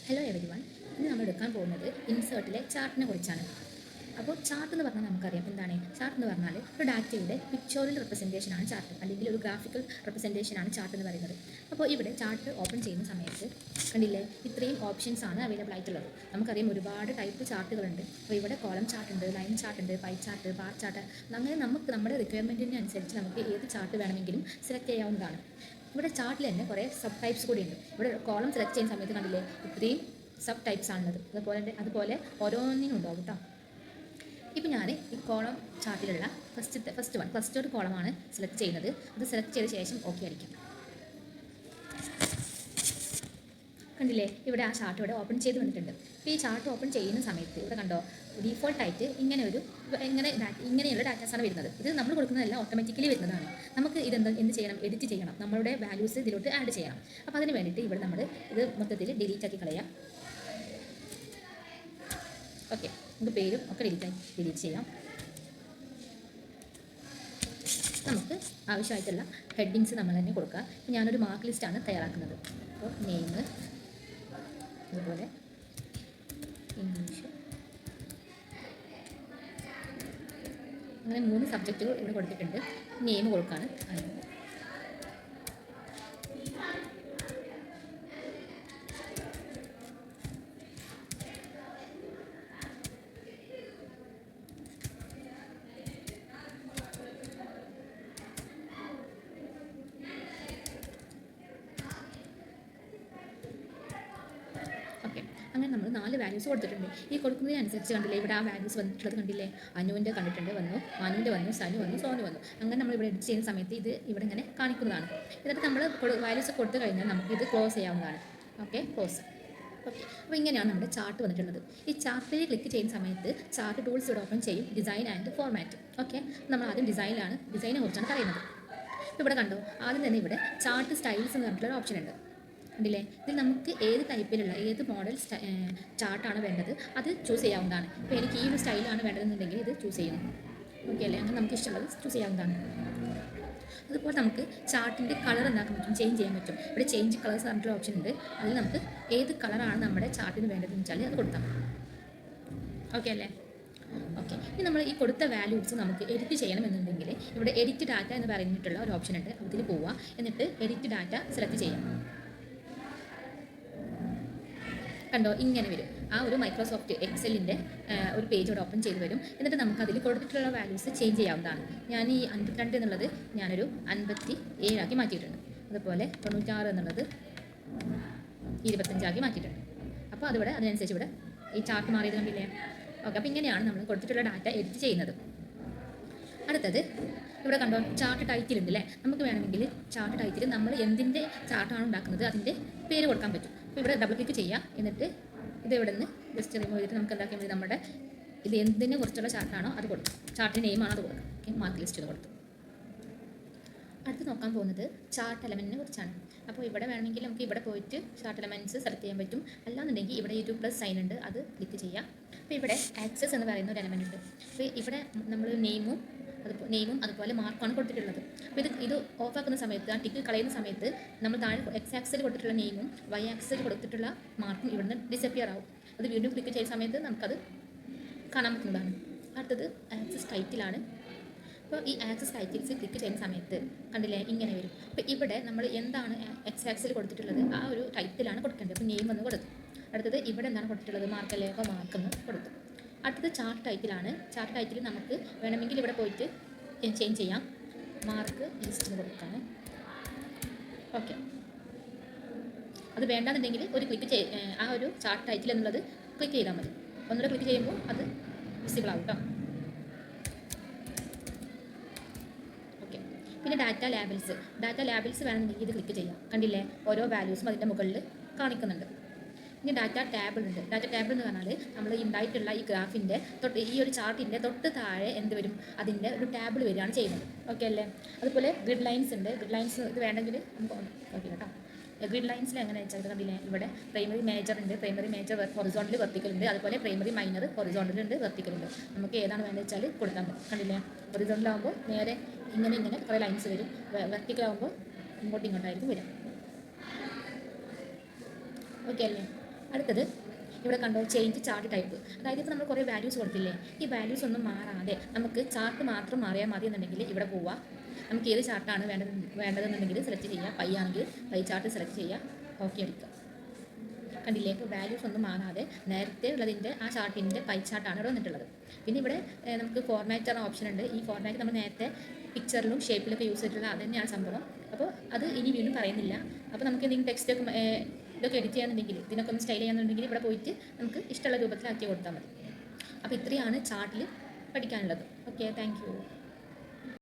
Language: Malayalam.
Hello every one. ഇന്ന് നമ്മൾ എടുക്കാൻ പോകുന്നത് ഇൻസേർട്ടിലെ ചാർട്ടിനെ കുറിച്ചാണ്. അപ്പോൾ ചാർട്ട് എന്ന് പറഞ്ഞാൽ നമുക്കറിയാം എന്താണ് ചാർട്ട് എന്ന് പറഞ്ഞാൽ ഒരു ഡാറ്റയുടെ പിക്ചോറിയൽ റെപ്രസെൻറ്റേഷനാണ് ചാർട്ട്, അല്ലെങ്കിൽ ഒരു ഗ്രാഫിക്കൽ റെപ്രസെൻറ്റേഷനാണ് ചാർട്ട് എന്ന് പറയുന്നത്. അപ്പോൾ ഇവിടെ ചാർട്ട് ഓപ്പൺ ചെയ്യുന്ന സമയത്ത് കണ്ടില്ലേ, ഇത്രയും ഓപ്ഷൻസ് ആണ് അവൈലബിൾ ആയിട്ടുള്ളത്. നമുക്കറിയാം ഒരുപാട് ടൈപ്പ് ചാർട്ടുകളുണ്ട്. അപ്പോൾ ഇവിടെ കോളം ചാർട്ട് ഉണ്ട്, ലൈൻ ചാർട്ട് ഉണ്ട്, പൈ ചാർട്ട്, ബാർ ചാർട്ട്, അങ്ങനെ നമുക്ക് നമ്മുടെ റിക്വയർമെൻറ്റിന് അനുസരിച്ച് നമുക്ക് ഏത് ചാർട്ട് വേണമെങ്കിലും സെലക്ട് ചെയ്യാവുന്നതാണ്. ഇവിടെ ചാർട്ടിൽ തന്നെ കുറേ സബ് ടൈപ്സ് കൂടി ഉണ്ട്. ഇവിടെ കോളം സെലക്ട് ചെയ്യുന്ന സമയത്ത് കണ്ടില്ലേ ഇത്രയും സബ് ടൈപ്സ് ആണുള്ളത്. അതുപോലെ ഓരോന്നിനും ഉണ്ടാവും കേട്ടോ. ഇപ്പം ഞാൻ ഈ കോളം ചാർട്ടിലുള്ള ഫസ്റ്റ് ഒരു കോളമാണ് സെലക്ട് ചെയ്യുന്നത്. അത് സെലക്ട് ചെയ്ത ശേഷം ഓക്കെ അടിക്കാം. കണ്ടില്ലേ, ഇവിടെ ആ ചാർട്ട് ഇവിടെ ഓപ്പൺ ചെയ്ത് വന്നിട്ടുണ്ട്. അപ്പോൾ ഈ ചാർട്ട് ഓപ്പൺ ചെയ്യുന്ന സമയത്ത് ഇവിടെ കണ്ടോ, ഡീഫോൾട്ടായിട്ട് ഇങ്ങനെയുള്ള ഡാറ്റാസാണ് വരുന്നത്. ഇത് നമ്മൾ കൊടുക്കുന്നതെല്ലാം ഓട്ടോമാറ്റിക്കലി വരുന്നതാണ്. നമുക്ക് എന്ത് ചെയ്യണം, എഡിറ്റ് ചെയ്യണം, നമ്മളുടെ വാല്യൂസ് ഇതിലോട്ട് ആഡ് ചെയ്യണം. അപ്പോൾ അതിന് വേണ്ടിയിട്ട് ഇവിടെ നമ്മൾ ഇത് മൊത്തത്തിൽ ഡിലീറ്റ് ആക്കി കളയാം. ഓക്കെ, നമുക്ക് പേരും ഒക്കെ ഡിലീറ്റ് ചെയ്യാം. നമുക്ക് ആവശ്യമായിട്ടുള്ള ഹെഡിങ്സ് നമ്മൾ തന്നെ കൊടുക്കുക. ഇപ്പോൾ ഞാനൊരു മാർക്ക് ലിസ്റ്റാണ് തയ്യാറാക്കുന്നത്. അപ്പോൾ നെയിം, അതുപോലെ ഇംഗ്ലീഷ്, അങ്ങനെ 3 സബ്ജക്റ്റുകൾ ഇവിടെ കൊടുത്തിട്ടുണ്ട്. നെയിം കൊടുക്കാണ്. അങ്ങനെ നമ്മൾ 4 വാല്യൂസ് കൊടുത്തിട്ടുണ്ട്. ഈ കൊടുക്കുന്നതിനനുസരിച്ച് കണ്ടില്ലേ, ഇവിടെ ആ വാല്യൂസ് വന്നിട്ടുള്ളത് കണ്ടില്ലേ, അനുവിൻ്റെ കണ്ടിട്ടുണ്ട് വന്നു, മാനുവിൻ്റെ വന്നു, സനു വന്നു, സോനു വന്നു. അങ്ങനെ നമ്മൾ ഇവിടെ എഡിറ്റ് ചെയ്യുന്ന സമയത്ത് ഇത് ഇവിടെ ഇങ്ങനെ കാണിക്കുന്നതാണ്. എന്നിട്ട് നമ്മൾ വാല്യൂസ് കൊടുത്തു കഴിഞ്ഞാൽ നമുക്കിത് ക്ലോസ് ചെയ്യാവുന്നതാണ്. Okay, close. ഓക്കെ, അപ്പോൾ ഇങ്ങനെയാണ് നമ്മുടെ ചാർട്ട് വന്നിട്ടുള്ളത്. ഈ ചാർട്ടിൽ ക്ലിക്ക് ചെയ്യുന്ന സമയത്ത് ചാർട്ട് ടൂൾസ് ഇവിടെ ഓപ്പൺ ചെയ്യും, ഡിസൈൻ ആൻഡ് ഫോർമാറ്റ്. ഓക്കെ, നമ്മൾ ആദ്യം ഡിസൈനെ കുറിച്ചാണ് പറയുന്നത്. ഇവിടെ കണ്ടോ, ആദ്യം തന്നെ ഇവിടെ ചാർട്ട് സ്റ്റൈൽസ് എന്ന് പറഞ്ഞിട്ടുള്ള ഓപ്ഷൻ ഉണ്ട്. കണ്ടില്ലേ, ഇതിൽ നമുക്ക് ഏത് ടൈപ്പിലുള്ള ഏത് മോഡൽ ചാർട്ടാണ് വേണ്ടത് അത് ചൂസ് ചെയ്യാവുന്നതാണ്. ഇപ്പോൾ എനിക്ക് ഈ ഒരു സ്റ്റൈലാണ് വേണ്ടതെന്നുണ്ടെങ്കിൽ ഇത് ചൂസ് ചെയ്യുന്നു. ഓക്കെ അല്ലേ, അങ്ങനെ നമുക്ക് ഇഷ്ടമുള്ളത് ചൂസ് ചെയ്യാവുന്നതാണ്. അതുപോലെ നമുക്ക് ചാർട്ടിൻ്റെ കളർ എന്താക്കാൻ പറ്റും, ചേഞ്ച് ചെയ്യാൻ പറ്റും. ഇവിടെ ചേഞ്ച് കളേഴ്സ് പറഞ്ഞിട്ടൊരു ഓപ്ഷൻ ഉണ്ട്. അതിൽ നമുക്ക് ഏത് കളറാണ് നമ്മുടെ ചാർട്ടിന് വേണ്ടതെന്ന് വെച്ചാൽ അത് കൊടുത്താൽ മതി. ഓക്കെ അല്ലേ. ഓക്കെ, ഇനി നമ്മൾ ഈ കൊടുത്ത വാല്യൂസ് നമുക്ക് എഡിറ്റ് ചെയ്യണമെന്നുണ്ടെങ്കിൽ ഇവിടെ എഡിറ്റ് ഡാറ്റ എന്ന് പറഞ്ഞിട്ടുള്ള ഒരു ഓപ്ഷൻ ഉണ്ട്. അതിൽ പോവുക, എന്നിട്ട് എഡിറ്റ് ഡാറ്റ സെലക്ട് ചെയ്യാം. കണ്ടോ, ഇങ്ങനെ വരും. ആ ഒരു മൈക്രോസോഫ്റ്റ് എക്സലിൻ്റെ ഒരു പേജ് ഇവിടെ ഓപ്പൺ ചെയ്ത് വരും. എന്നിട്ട് നമുക്ക് അതിൽ കൊടുത്തിട്ടുള്ള വാല്യൂസ് ചേഞ്ച് ചെയ്യാവുന്നതാണ്. ഞാൻ ഈ 52 എന്നുള്ളത് ഞാനൊരു 57 ആക്കി മാറ്റിയിട്ടുണ്ട്. അതുപോലെ 96 എന്നുള്ളത് 25 ആക്കി മാറ്റിയിട്ടുണ്ട്. അപ്പോൾ അതിനനുസരിച്ച് ഇവിടെ ഈ ചാർട്ട് മാറിയത് കണ്ടില്ലേ. ഓക്കെ, അപ്പോൾ ഇങ്ങനെയാണ് നമ്മൾ കൊടുത്തിട്ടുള്ള ഡാറ്റ എഡിറ്റ് ചെയ്യുന്നത്. അടുത്തത് ഇവിടെ കണ്ടോ, ചാർട്ട് ടൈറ്റിൽ ഉണ്ട് അല്ലേ. നമുക്ക് വേണമെങ്കിൽ ചാർട്ട് ടൈറ്റിൽ നമ്മൾ എന്തിൻ്റെ ചാർട്ടാണ് ഉണ്ടാക്കുന്നത് അതിൻ്റെ പേര് കൊടുക്കാൻ പറ്റും. അപ്പോൾ ഇവിടെ ഡബിൾ ക്ലിക്ക് ചെയ്യുക, എന്നിട്ട് ഇത് ഇവിടെ നിന്ന് ജസ്റ്റ് റിമൂവ് ചെയ്തിട്ട് നമുക്ക് എന്താക്കിയാൽ മതി, നമ്മുടെ ഇത് എന്തിനെ കുറിച്ചുള്ള ചാർട്ടാണോ അത് കൊടുക്കും, ചാർട്ടിൻ്റെ നെയിമാണോ അത് കൊടുക്കും. ഓക്കെ, മാർക്ക് ലിസ്റ്റ് ചെയ്ത് കൊടുത്തു. അടുത്ത് നോക്കാൻ പോകുന്നത് ചാർട്ട് എലമെൻറ്റിനെ കുറിച്ചാണ്. അപ്പോൾ ഇവിടെ വേണമെങ്കിൽ നമുക്ക് ഇവിടെ പോയിട്ട് ചാർട്ട് എലമെൻറ്റ്സ് സെലക്ട് ചെയ്യാൻ പറ്റും. അല്ലാന്നുണ്ടെങ്കിൽ ഇവിടെ ഈ ++ സൈൻ ഉണ്ട്, അത് ക്ലിക്ക് ചെയ്യാം. അപ്പോൾ ഇവിടെ ആക്സസ് എന്ന് പറയുന്ന ഒരു എലമെൻറ്റ് ഉണ്ട്. അപ്പോൾ ഇവിടെ നമ്മൾ നെയിമും അതുപോലെ മാർക്കാണ് കൊടുത്തിട്ടുള്ളത്. അപ്പോൾ ഇത് ഓഫാക്കുന്ന സമയത്ത്, ആ ടിക്ക് കളയുന്ന സമയത്ത് നമ്മൾ താഴെ എക്സ് ആക്സിൽ കൊടുത്തിട്ടുള്ള നെയിമും വൈ ആക്സിൽ കൊടുത്തിട്ടുള്ള മാർക്കും ഇവിടുന്ന് ഡിസപ്പിയർ ആവും. അത് വീണ്ടും ക്ലിക്ക് ചെയ്യുന്ന സമയത്ത് നമുക്കത് കാണാൻ പറ്റുന്നതാണ്. അടുത്തത് ആക്സസ് ടൈറ്റിലാണ്. അപ്പോൾ ഈ ആക്സസ് ടൈറ്റിൽസ് ക്ലിക്ക് ചെയ്യുന്ന സമയത്ത് കണ്ടില്ലേ ഇങ്ങനെ വരും. അപ്പോൾ ഇവിടെ നമ്മൾ എന്താണ് എക്സ് ആക്സിൽ കൊടുത്തിട്ടുള്ളത് ആ ഒരു ടൈറ്റിലാണ് കൊടുക്കേണ്ടത്. അപ്പോൾ നെയിം എന്ന് കൊടുത്തു. അടുത്തത് ഇവിടെ എന്താണ് കൊടുത്തിട്ടുള്ളത്, മാർക്കല്ലേ, അപ്പോൾ മാർക്കെന്ന് കൊടുത്തു. അടുത്തത് ചാർട്ട് ടൈറ്റിലാണ്. ചാർട്ട് ടൈറ്റിൽ നമുക്ക് വേണമെങ്കിൽ ഇവിടെ പോയിട്ട് ചേഞ്ച് ചെയ്യാം, മാർക്ക് ലിസ്റ്റ് കൊടുക്കാം. ഓക്കെ, അത് വേണ്ടാന്നുണ്ടെങ്കിൽ ഒരു ക്ലിക്ക് ആ ഒരു ചാർട്ട് ടൈറ്റിൽ എന്നുള്ളത് ക്ലിക്ക് ചെയ്താൽ മതി. ഒന്നുകൂടെ ക്ലിക്ക് ചെയ്യുമ്പോൾ അത് വിസിബിൾ ആവും കേട്ടോ. ഓക്കെ, പിന്നെ ഡാറ്റ ലാബിൾസ് വേണമെങ്കിൽ ഇത് ക്ലിക്ക് ചെയ്യാം. കണ്ടില്ലേ, ഓരോ വാല്യൂസും അതിൻ്റെ മുകളിൽ കാണിക്കുന്നുണ്ട്. ഇനി ഡാറ്റ ടാബിൾ ഉണ്ട്. ഡാറ്റ ടാബിൾ എന്ന് പറഞ്ഞാൽ നമ്മൾ ഉണ്ടായിട്ടുള്ള ഈ ഗ്രാഫിൻ്റെ ഈ ഒരു ചാർട്ടിൻ്റെ തൊട്ട് താഴെ എന്ത് വരും, അതിൻ്റെ ഒരു ടാബിൾ വരികയാണ് ചെയ്യുന്നത്. ഓക്കെ അല്ലേ. അതുപോലെ ഗ്രിഡ് ലൈൻസ് ഉണ്ട്. ഗ്രിഡ് ലൈൻസ് ഇത് വേണമെങ്കിൽ നമുക്ക് ഓക്കെ കേട്ടോ. ഗ്രിഡ് ലൈൻസിൽ എങ്ങനെ വെച്ചാൽ കണ്ടില്ലേ, ഇവിടെ പ്രൈമറി മേജർ ഉണ്ട്, പ്രൈമറി മേജർ ഹൊറിസോണ്ടൽ വെർട്ടിക്കൽ ഉണ്ട്, അതുപോലെ പ്രൈമറി മൈനർ ഹൊറിസോണ്ടൽ ഉണ്ട്, വെർട്ടിക്കൽ ഉണ്ട്. നമുക്ക് ഏതാണ് വേണ്ടത് വെച്ചാൽ കൊടുക്കാൻ പറ്റും. കണ്ടില്ലേ, ഹൊറിസോണ്ടലാകുമ്പോൾ നേരെ ഇങ്ങനെ കുറേ ലൈൻസ് വരും, വെർട്ടിക്കലാകുമ്പോൾ ഇങ്ങോട്ടായിരിക്കും വരും. ഓക്കെ അല്ലേ. അടുത്തത് ഇവിടെ കണ്ടോ ചേഞ്ച് ചാർട്ട് ടൈപ്പ്. അതായത് ഇപ്പോൾ നമ്മൾ കുറേ വാല്യൂസ് കൊടുത്തില്ലേ, ഈ വാല്യൂസ് ഒന്നും മാറാതെ നമുക്ക് ചാർട്ട് മാത്രം മാറിയാൽ മതി എന്നുണ്ടെങ്കിൽ ഇവിടെ പോവാം. നമുക്ക് ഏത് ചാർട്ടാണ് വേണ്ടതെന്നുണ്ടെങ്കിൽ സെലക്ട് ചെയ്യുക. പൈ ആണെങ്കിൽ പൈ ചാർട്ട് സെലക്ട് ചെയ്യുക, ഓക്കെ അടിക്കുക. കണ്ടില്ലേ, ഇപ്പോൾ വാല്യൂസ് ഒന്നും മാറാതെ നേരത്തെ ഉള്ളതിൻ്റെ ആ ചാർട്ടിൻ്റെ പൈ ചാർട്ടാണ് ഇവിടെ വന്നിട്ടുള്ളത്. പിന്നെ ഇവിടെ നമുക്ക് ഫോർമാറ്റ് എന്ന ഓപ്ഷൻ ഉണ്ട്. ഈ ഫോർമാറ്റ് നമ്മൾ നേരത്തെ പിക്ചറിലും ഷേപ്പിലൊക്കെ യൂസ് ചെയ്തിട്ടുള്ള അത് തന്നെയാണ് സംഭവം. അപ്പോൾ അത് ഇനി വീണ്ടും പറയുന്നില്ല. അപ്പോൾ നമുക്ക് എന്തെങ്കിലും ടെക്സ്റ്റൊക്കെ ഇതൊക്കെ എഡിറ്റ് ചെയ്യാന്നുണ്ടെങ്കിൽ, ഇതിനൊക്കെ ഒന്ന് സ്റ്റൈൽ ചെയ്യാന്നുണ്ടെങ്കിൽ ഇവിടെ പോയിട്ട് നമുക്ക് ഇഷ്ടമുള്ള രൂപത്തിലാക്കി കൊടുത്താൽ മതി. അപ്പോൾ ഇത്രയാണ് ചാർട്ടിൽ പഠിക്കാനുള്ളത്. Okay, thank you.